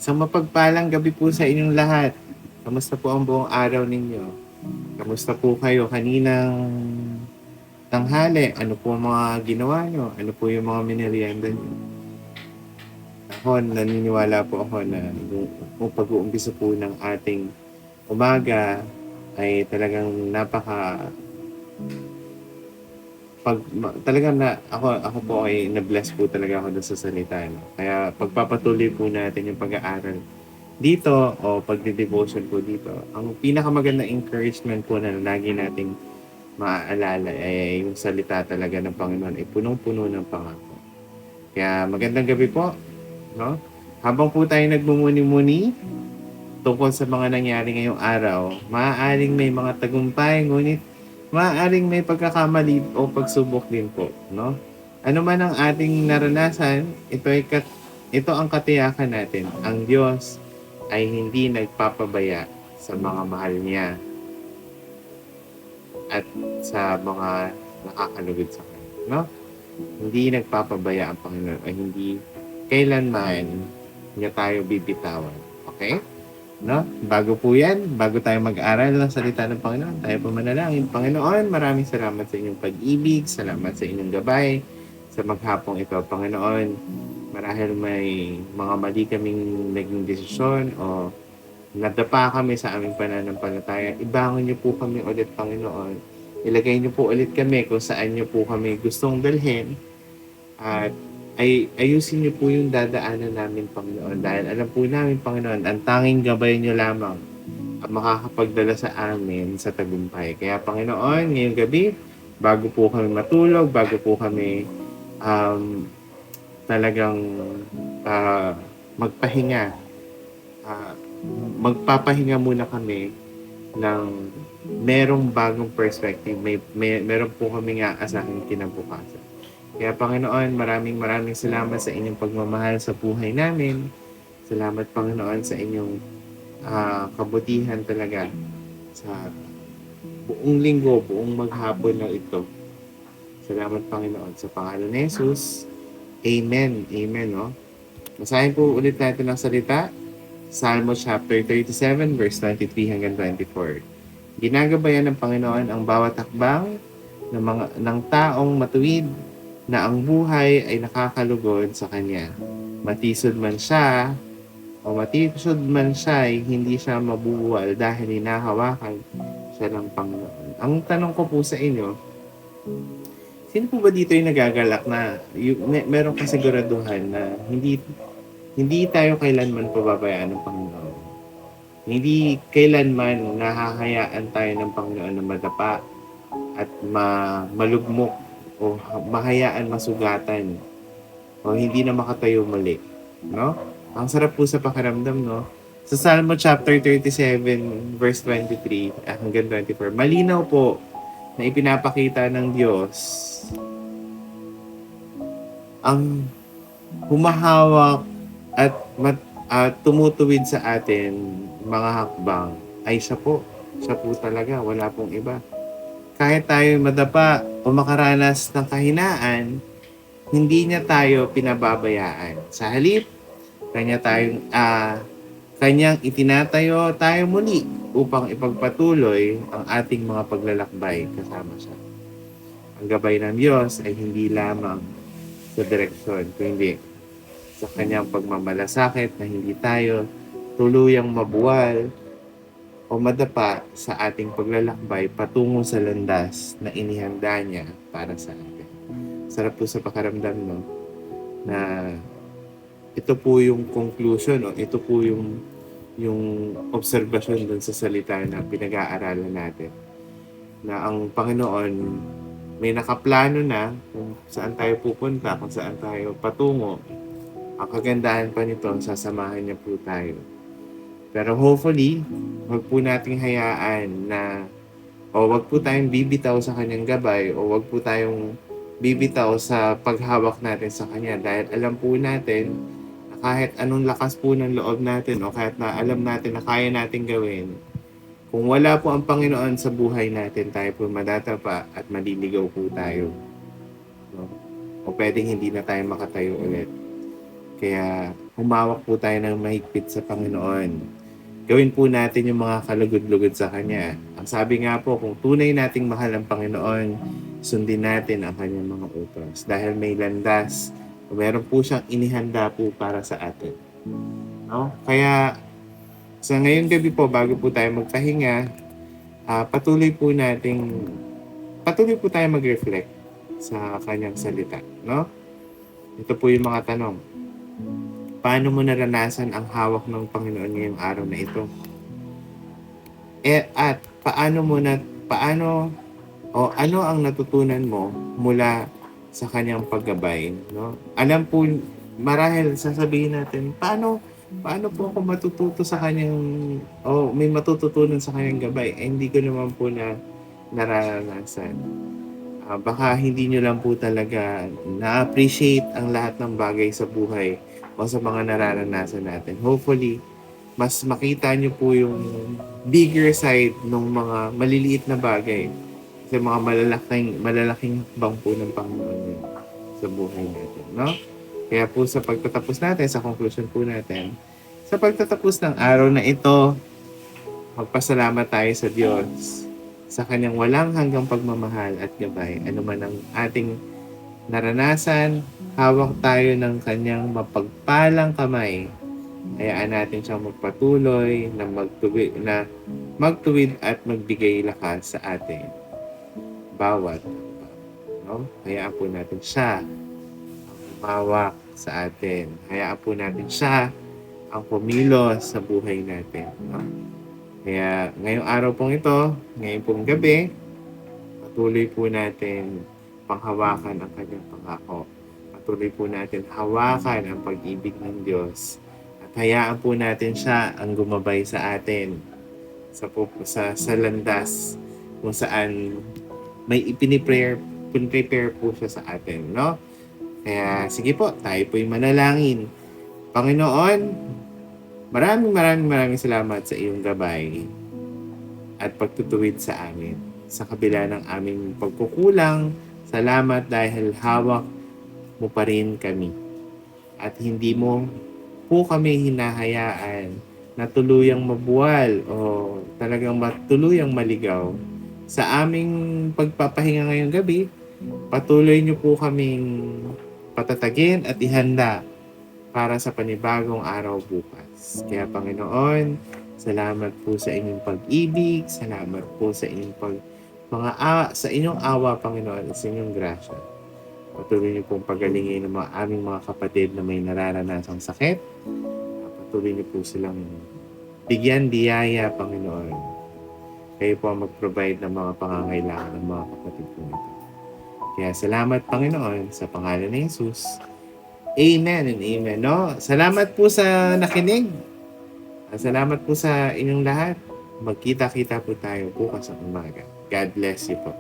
Isang mapagpalang gabi po sa inyong lahat. Kamusta po ang buong araw ninyo? Kamusta po kayo kaninang tanghali? Ano po ang mga ginawa nyo? Ano po yung mga minerienda nyo? Ako, naniniwala po ako na yung pag-uumpisa po ng ating umaga ay talagang talagang ako po ay na-bless po talaga ako dun sa salita, no? Kaya pagpapatuloy po natin yung pag-aaral dito o pagde-devotion po dito, ang pinakamagandang encouragement po na lagi nating maaalala ay yung salita talaga ng Panginoon ay punong-puno ng pangako. Kaya magandang gabi po, no? Habang po tayo nagmumuni-muni tungkol sa mga nangyari ngayong araw, maaaring may mga tagumpay, ngunit maaaring may pagkakamali o pagsubok din po, no? Ano man ang ating naranasan, ito ang katiyakan natin. Ang Diyos ay hindi nagpapabaya sa mga mahal niya at sa mga nakakalugod sa Kanya, no? Hindi nagpapabaya ang Panginoon ay hindi kailanman niya tayo bibitawan. Okay? No? Bago tayo mag-aral ng salita ng Panginoon, tayo po manalangin. Panginoon, maraming salamat sa inyong pag-ibig, salamat sa inyong gabay, sa maghapong ito. Panginoon, marahil may mga mali kaming naging desisyon o nadapa kami sa aming pananampalataya. Ibangon niyo po kami ulit, Panginoon. Ilagay niyo po ulit kami kung saan niyo po kami gustong dalhin at ayusin niyo po yung dadaanan namin, Panginoon. Dahil alam po namin, Panginoon, ang tanging gabay niyo lamang ang makakapagdala sa amin sa tagumpay. Kaya, Panginoon, ngayong gabi, bago po kami matulog, bago po kami talagang magpahinga, ah, magpapahinga muna kami ng merong bagong perspective. Meron po kami nga asahing kinabukasan. Kaya Panginoon, maraming salamat sa inyong pagmamahal sa buhay namin. Salamat Panginoon sa inyong kabutihan talaga sa buong linggo, buong maghapon na ito. Salamat Panginoon. Sa pangalan ni Jesus, Amen. Amen, no? Basahin po ulit natin ang salita. Salmo chapter 37, verse 23 hanggang 24. Ginagabayan ng Panginoon ang bawat hakbang ng taong matuwid na ang buhay ay nakakalugod sa Kanya. Matisod man siya ay hindi siya mabubuwal dahil hinahawakan siya ng Panginoon. Ang tanong ko po sa inyo, sino po ba dito yung nagagalak na meron kasiguraduhan na hindi tayo kailanman pababayaan ng Panginoon? Hindi kailanman nahahayaan tayo ng Panginoon na madapa at malugmok o mahayaan masugatan o hindi na makatayo muli, no? Ang sarap po sa pakiramdam, no? Sa Salmo chapter 37 verse 23 hanggang 24, malinaw po na ipinapakita ng Diyos ang humahawak at tumutuwid sa atin mga hakbang ay siya po. Siya po talaga, wala pong iba. Kahit tayo madapa o makaranas ng kahinaan, hindi niya tayo pinababayaan. Sa halip, kanyang itinatayo tayo muli upang ipagpatuloy ang ating mga paglalakbay kasama siya. Ang gabay ng Diyos ay hindi lamang sa direksyon, kundi sa kanyang pagmamalasakit na hindi tayo tuluyang mabuwal o madapa sa ating paglalakbay patungo sa landas na inihanda niya para sa atin. Sarap po sa pakaramdam, no? Na ito po yung conclusion o ito po yung obserbasyon dun sa salita na pinag-aaralan natin. Na ang Panginoon may nakaplano na kung saan tayo pupunta, kung saan tayo patungo. Ang kagandahan pa nito, sasamahan niya po tayo. Pero hopefully, wag po nating hayaan na wag po tayong bibitaw sa kanyang gabay o wag po tayong bibitaw sa paghawak natin sa kanya dahil alam po natin na kahit anong lakas po ng loob natin o kahit na alam natin na kaya natin gawin, kung wala po ang Panginoon sa buhay natin, tayo po madatapa at maliligaw po tayo. No? O pwedeng hindi na tayo makatayo ulit. Kaya humawak po tayo ng mahigpit sa Panginoon. Gawin po natin yung mga kalugod-lugod sa Kanya. Ang sabi nga po, kung tunay nating mahal ang Panginoon, sundin natin ang Kanyang mga utos. Dahil may landas, meron po siyang inihanda po para sa atin. No? Kaya sa ngayong gabi po, bago po tayo magpahinga, patuloy po tayo mag-reflect sa Kanyang salita. No? Ito po yung mga tanong. Paano mo naranasan ang hawak ng Panginoon ngayong araw na ito? At ano ang natutunan mo mula sa kanyang paggabay, no? Alam po, marahil sasabihin natin, paano po ako matututo sa kanyang, may matututunan sa kanyang gabay? Hindi ko naman po nararanasan. Baka hindi nyo lang po talaga na-appreciate ang lahat ng bagay sa buhay o sa mga nararanasan natin. Hopefully, mas makita nyo po yung bigger side ng mga maliliit na bagay. Kasi mga malalaking hakbang po ng Panginoon yun sa buhay natin. No? Kaya po sa pagtatapos natin, sa conclusion po natin, sa pagtatapos ng araw na ito, magpasalamat tayo sa Diyos sa kanyang walang hanggang pagmamahal at gabay. Ano man ang ating naranasan, hawak tayo ng kanyang mapagpalang kamay. Hayaan natin siyang magpatuloy na magtuwid at magbigay lakas sa atin. Bawat no? Hayaan po natin siya ang umawak sa atin. Hayaan po natin siya ang pumilos sa buhay natin. No? Kaya ngayong araw pong ito, ngayong pong gabi, patuloy po natin panghawakan ang kanyang pangako. Patuloy po natin hawakan ang pag-ibig ng Diyos. At hayaan po natin siya ang gumabay sa atin sa landas kung saan may prepare po siya sa atin. No? Kaya sige po, tayo po'y manalangin. Panginoon, maraming salamat sa iyong gabay at pagtutuwid sa amin. Sa kabila ng aming pagkukulang, salamat dahil hawak mo pa rin kami. At hindi mo po kami hinahayaan na tuluyang mabuwal o talagang tuluyang maligaw. Sa aming pagpapahinga ngayong gabi, patuloy niyo po kaming patatagin at ihanda para sa panibagong araw bukas. Kaya Panginoon, salamat po sa inyong pag-ibig, salamat po sa inyong sa inyong awa, Panginoon, at sa inyong grasya. Patuloy niyo pong pagalingin ng aming mga kapatid na may nararanasang sakit. Patuloy niyo po silang bigyan biyaya, Panginoon. Kayo po ang mag-provide ng mga pangangailangan ng mga kapatid po nito. Kaya salamat, Panginoon, sa pangalan ni Jesus. Amen and amen. No? Salamat po sa nakinig. Salamat po sa inyong lahat. Magkita-kita po tayo bukas ng umaga. God bless you po.